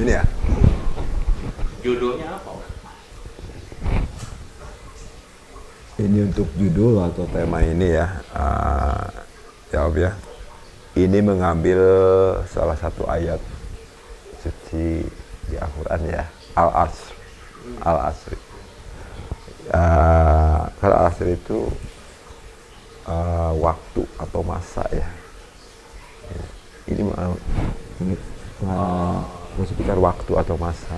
Ini ya. Judulnya apa? Ini untuk judul atau tema ini ya. Jawab ya. Ini mengambil salah satu ayat suci di Al-Quran ya. Al-Asr. Al-Asr. Kalau Al-Asr itu waktu atau masa ya. Ini menspesifikkan waktu atau masa.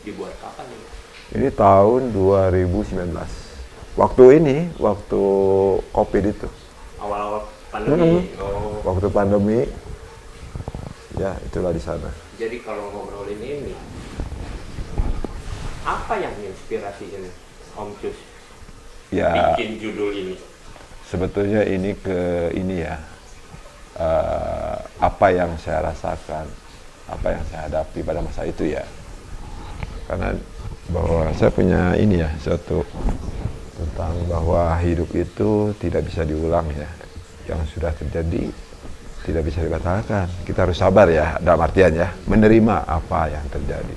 Dibuat kapan ini? Ini tahun 2019. Waktu COVID itu. Awal-awal pandemi. Waktu pandemi. Ya, itulah di sana. Jadi kalau ngobrolin ini, apa yang inspirasi ini, Om Cus? Ya, bikin judul ini. sebetulnya ini ya. Apa yang saya rasakan, apa yang saya hadapi pada masa itu ya. Karena bahwa saya punya ini ya, suatu tentang bahwa hidup itu tidak bisa diulang ya. Yang sudah terjadi tidak bisa dibatalkan. Kita harus sabar ya, dalam artian ya, menerima apa yang terjadi.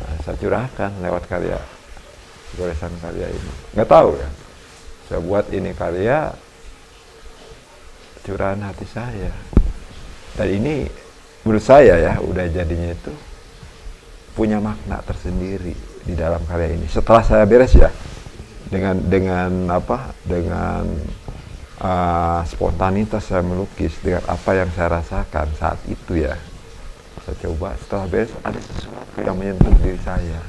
Nah, saya curahkan lewat karya, goresan karya ini. Nggak tahu ya, saya buat ini karya curahan hati saya. Dan ini menurut saya ya, udah jadinya itu punya makna tersendiri di dalam karya ini. Setelah saya beres ya, dengan spontanitas saya melukis, dengan apa yang saya rasakan saat itu ya. Saya coba setelah beres ada sesuatu yang menyentuh diri saya.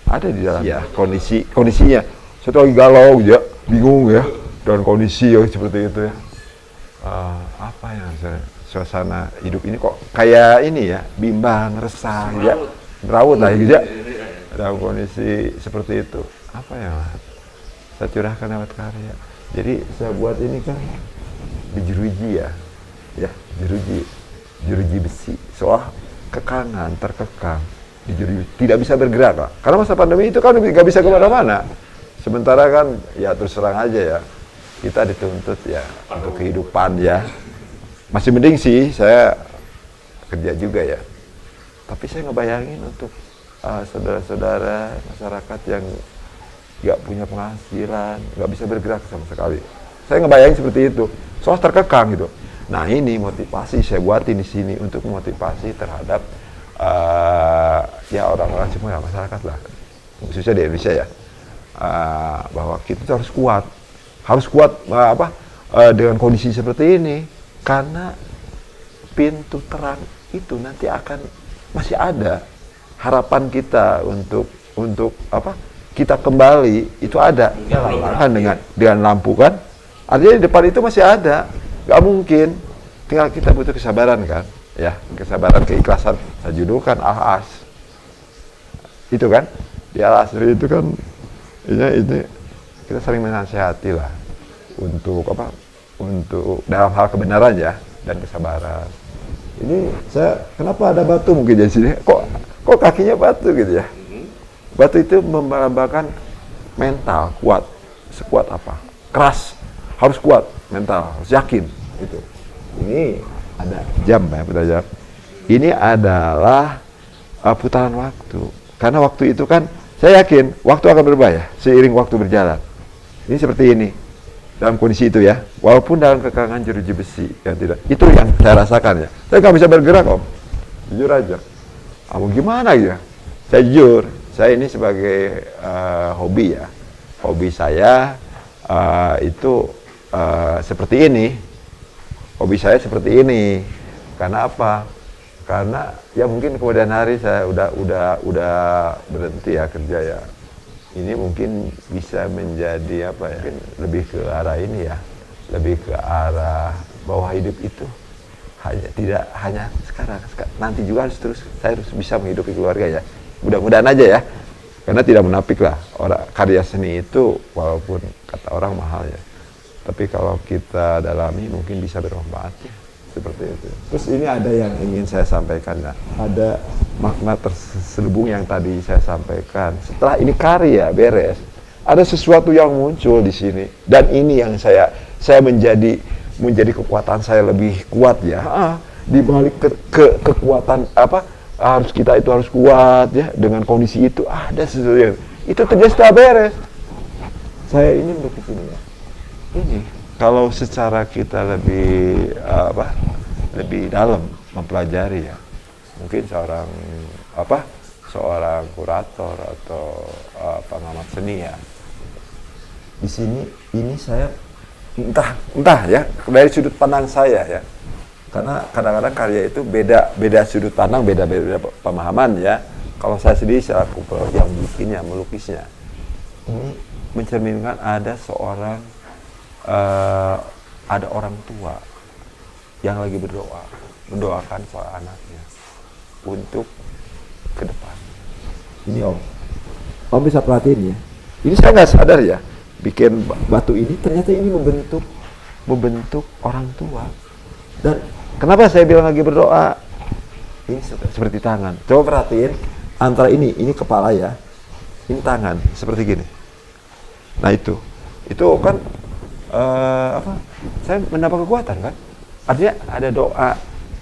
Ada di dalam ya, kondisinya. Saya tuh lagi galau ya, bingung ya, dan kondisi ya, seperti itu ya. Apa yang suasana hidup ini kok kayak ini ya, bimbang, resah ya, merawut lah gitu ya. Dalam kondisi seperti itu, apa yang saya curahkan lewat karya. Jadi saya buat ini kan jeruji ya, jeruji besi, soal kekangan, terkekang di jeruji, tidak bisa bergerak lah. Karena masa pandemi itu kan nggak bisa kemana-mana. Sementara kan ya terus terang aja ya, kita dituntut ya untuk kehidupan ya. Masih mending sih saya kerja juga ya. Tapi saya ngebayangin untuk saudara-saudara masyarakat yang nggak punya penghasilan, nggak bisa bergerak sama sekali. Saya ngebayangin seperti itu. Soal terkekang gitu. Nah ini motivasi saya buatin di sini untuk motivasi terhadap ya orang-orang semua masyarakat lah, khususnya di Indonesia ya, bahwa kita harus kuat dengan kondisi seperti ini, karena pintu terang itu nanti akan masih ada. Harapan kita untuk kita kembali itu ada kan, dengan lampu kan, artinya di depan itu masih ada, nggak mungkin. Tinggal kita butuh kesabaran kan ya, kesabaran, keikhlasan. Saya judulkan Al-As itu kan, di Al-Asr itu kan ini kita sering menasihati lah untuk untuk dalam hal kebenaran ya, dan kesabaran. Ini saya kenapa ada batu mungkin di sini, kok kakinya batu gitu ya. Batu itu melambangkan mental kuat, sekuat apa, keras, harus kuat mental, harus yakin gitu. Ini ada jam ya, putaran jam. Ini adalah putaran waktu, karena waktu itu kan saya yakin waktu akan berubah ya seiring waktu berjalan. Ini seperti ini dalam kondisi itu ya, walaupun dalam kekangan jeruji besi yang tidak, itu yang saya rasakan ya. Saya nggak bisa bergerak Om, jujur aja. Mau gimana ya? Saya jujur, saya ini sebagai hobi ya, hobi saya itu seperti ini. Hobi saya seperti ini. Karena apa? Karena ya mungkin kemudian hari saya udah berhenti ya kerja ya. Ini mungkin bisa menjadi apa ya? Mungkin lebih ke arah ini ya, lebih ke arah bahwa hidup itu tidak hanya sekarang, nanti juga saya harus bisa menghidupi keluarga ya. Mudah-mudahan aja ya, karena tidak menapik lah, karya seni itu walaupun kata orang mahal ya, tapi kalau kita dalami mungkin bisa bermanfaat ya, seperti itu. Terus ini ada yang ingin saya sampaikan ya, ada makna terselubung yang tadi saya sampaikan. Setelah ini karya beres, ada sesuatu yang muncul di sini, dan ini yang saya menjadi kekuatan saya lebih kuat ya. Di balik kekuatan harus kita itu harus kuat ya dengan kondisi itu, ada sesuatu yang itu terjadi setelah beres. Saya ini berpikir ya, ini kalau secara kita lebih lebih dalam mempelajari ya, mungkin seorang kurator atau pengamat seni ya, di sini ini saya entah ya dari sudut pandang saya ya, karena kadang-kadang karya itu beda sudut pandang, beda pemahaman ya. Kalau saya sendiri selaku yang bikinnya, melukisnya, ini mencerminkan ada ada orang tua yang lagi mendoakan soal anaknya untuk ke depan. Ini Om bisa perhatiin ya. Ini saya nggak sadar ya, bikin batu ini ternyata ini membentuk orang tua. Dan kenapa saya bilang lagi berdoa? Ini seperti tangan. Coba perhatiin antara ini kepala ya, ini tangan seperti gini. Nah itu kan saya mendapat kekuatan kan. Artinya ada doa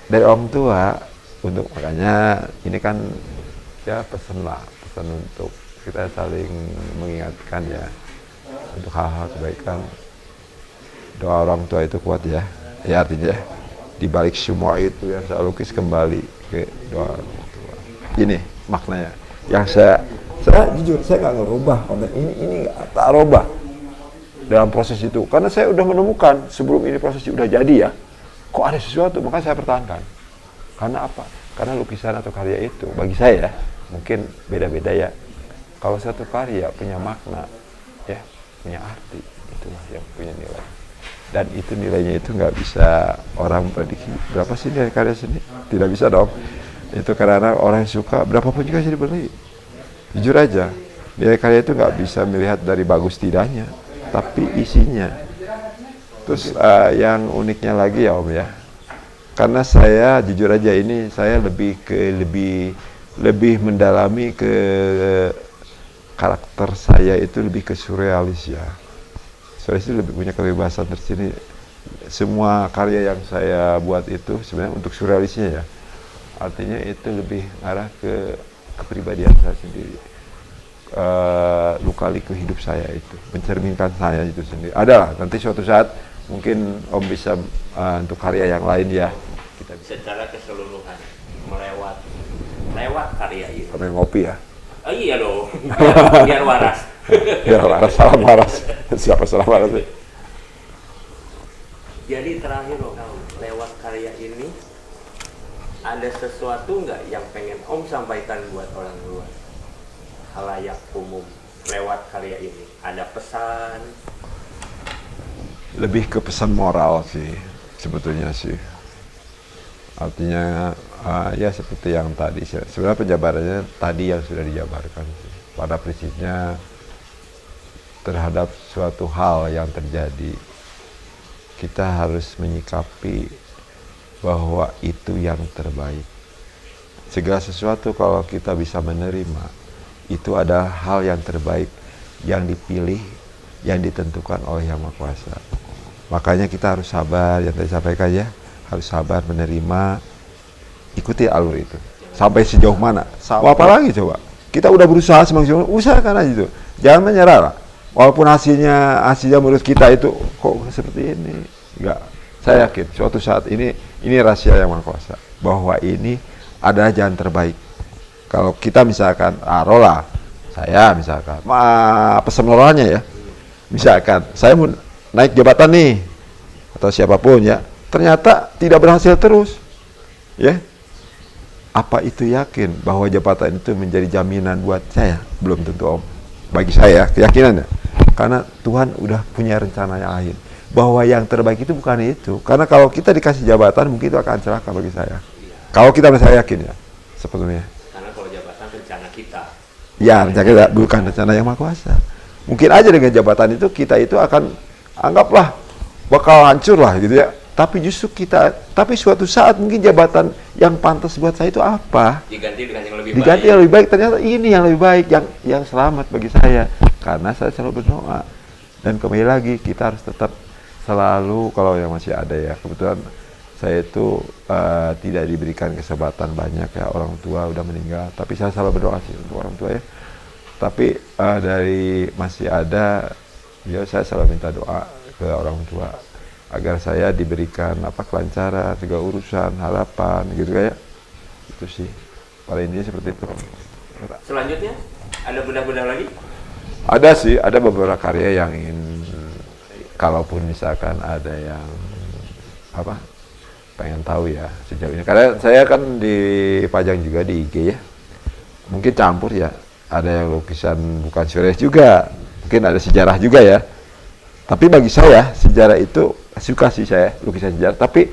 dari orang tua untuk, makanya ini kan ya pesan untuk kita saling mengingatkan ya untuk hal-hal kebaikan. Doa orang tua itu kuat ya. Ya artinya di balik semua itu yang saya lukis kembali ke doa orang tua. Ini maknanya. Yang saya jujur saya nggak ngerubah konten ini tak rubah dalam proses itu, karena saya udah menemukan sebelum ini proses udah jadi ya, kok ada sesuatu, maka saya pertahankan. Karena apa? Karena lukisan atau karya itu bagi saya mungkin beda-beda ya. Kalau satu karya punya makna ya, punya arti, itulah yang punya nilai. Dan itu nilainya itu nggak bisa orang prediksi berapa sih nilai karya seni, tidak bisa dong. Itu karena orang yang suka berapapun juga bisa dibeli. Jujur aja, nilai karya itu nggak bisa melihat dari bagus tidaknya, tapi isinya. Terus yang uniknya lagi ya Om ya, karena saya jujur aja ini saya lebih mendalami ke karakter saya itu lebih ke surrealis ya. Surrealis itu lebih punya kebebasan tersini. Semua karya yang saya buat itu sebenarnya untuk surrealisnya ya. Artinya itu lebih arah ke kepribadian saya sendiri. Luka-liku hidup saya itu mencerminkan saya itu sendiri. Adalah nanti suatu saat mungkin Om bisa untuk karya yang lain ya kita bisa. Secara keseluruhan lewat karya itu. Sampai ngopi ya. Oh iya dong. Biar waras. Biar waras, salam waras. Siapa salam waras sih? Jadi terakhir Om, lewat karya ini ada sesuatu nggak yang pengen Om sampaikan buat orang luar, halayak umum lewat karya ini? Ada pesan? Lebih ke pesan moral sih sebetulnya sih. Artinya ya seperti yang tadi sebenarnya penjabarannya tadi yang sudah dijabarkan sih. Pada prinsipnya terhadap suatu hal yang terjadi kita harus menyikapi bahwa itu yang terbaik. Segala sesuatu kalau kita bisa menerima, itu ada hal yang terbaik yang dipilih, yang ditentukan oleh Yang Maha Kuasa. Makanya kita harus sabar, yang tadi sampaikan ya, harus sabar menerima, ikuti alur itu. Sampai sejauh mana? Mau apa lagi coba? Kita udah berusaha semaksimal, usahakan aja itu. Jangan menyerah lah. Walaupun hasilnya menurut kita itu kok seperti ini, enggak. Saya yakin suatu saat ini rahasia Yang Maha Kuasa bahwa ini adalah jalan terbaik. Kalau kita misalkan Rola, saya misalkan pesan moralnya ya, misalkan saya mau naik jabatan nih atau siapapun ya, ternyata tidak berhasil terus, ya, apa itu yakin bahwa jabatan itu menjadi jaminan buat saya? Belum tentu Om. Bagi saya keyakinannya, karena Tuhan udah punya rencana yang lain. Bahwa yang terbaik itu bukan itu. Karena kalau kita dikasih jabatan mungkin itu akan celaka bagi saya. Kalau kita saya yakin ya, sebetulnya. Karena kalau jabatan rencana kita. Ya, rencana kita bukan rencana Yang Maha Kuasa. Mungkin aja dengan jabatan itu kita itu akan anggaplah bakal hancur lah gitu ya. Tapi justru tapi suatu saat mungkin jabatan yang pantas buat saya itu apa? Diganti dengan yang lebih baik. Diganti yang lebih baik, ternyata ini yang lebih baik, yang selamat bagi saya. Karena saya selalu berdoa. Dan kembali lagi kita harus tetap selalu, kalau yang masih ada ya, kebetulan saya itu tidak diberikan kesempatan banyak ya, orang tua udah meninggal, tapi saya selalu berdoa sih untuk orang tua ya. Tapi dari masih ada, ya saya selalu minta doa ke orang tua agar saya diberikan kelancaran, segala urusan, harapan gitu kayak itu sih. Paling ini seperti itu. Selanjutnya ada bedah-bedah lagi? Ada sih, ada beberapa karya yang ingin, kalaupun misalkan ada yang pengen tahu ya sejauh ini. Karena saya kan dipajang juga di IG ya. Mungkin campur ya. Ada yang lukisan bukan surrealis juga. Mungkin ada sejarah juga ya. Tapi bagi saya sejarah itu suka sih saya lukisan sejarah. Tapi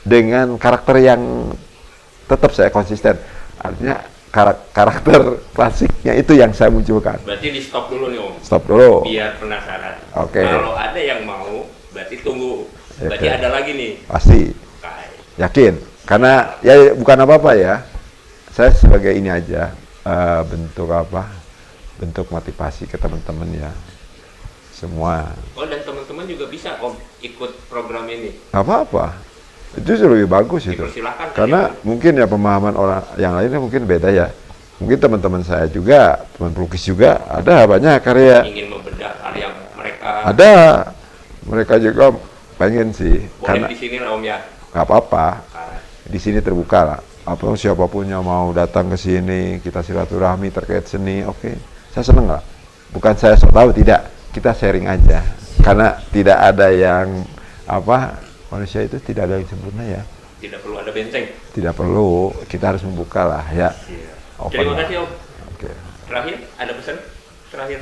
dengan karakter yang tetap saya konsisten. Artinya karakter klasiknya itu yang saya munculkan. Berarti di stop dulu nih Om. Stop dulu. Biar penasaran. Oke. Kalau ada yang mau, berarti tunggu. Berarti Oke. ada lagi nih. Pasti. Oke. Yakin. Karena ya bukan apa-apa ya. Saya sebagai ini aja bentuk motivasi ke teman-teman ya. Semua. Oh, dan teman-teman juga bisa Om ikut program ini. Apa-apa. Itu lebih bagus itu. Dipersilakan. Karena mungkin ya pemahaman orang yang lainnya mungkin beda ya. Mungkin teman-teman saya juga, teman pelukis juga ada banyak karya. Ingin membedah karya mereka. Ada. Mereka juga pengen sih. Boleh Karena di sini lah Om ya. nggak apa-apa. Nah, Di sini terbuka lah. Siapapun yang mau datang ke sini, kita silaturahmi terkait seni, oke. Saya seneng lah. Bukan saya sok tahu, tidak. Kita sharing aja. Karena tidak ada yang manusia itu tidak ada yang sempurna ya. tidak perlu ada benteng. Tidak perlu. Kita harus membuka lah ya. Open Terima lah. kasih Om. Oke. Terakhir, ada pesan terakhir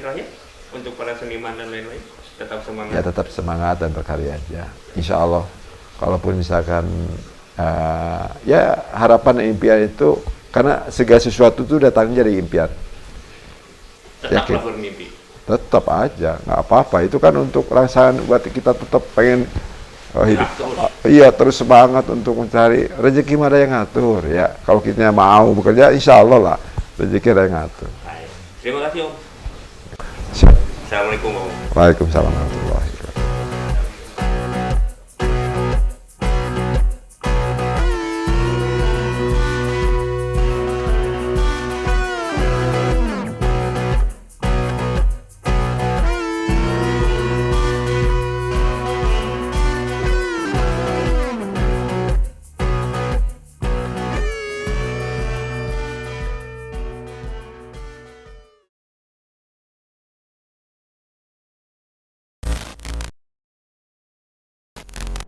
untuk para seniman dan lain-lain? Tetap semangat. Ya tetap semangat dan berkarya aja. Insya Allah. Kalaupun misalkan ya harapan dan impian itu, karena segala sesuatu itu datangnya dari impian. Tetaplah Yakin. bermimpi. Tetap aja, nggak apa-apa. Itu kan untuk rangsangan buat kita tetap pengen hidup. Iya, terus semangat untuk mencari rezeki, mah ada yang ngatur ya. Kalau kita mau bekerja, insya Allah lah rezeki ada yang ngatur. Baik. Terima kasih Om. Siap. Assalamualaikum Om. Waalaikumsalam.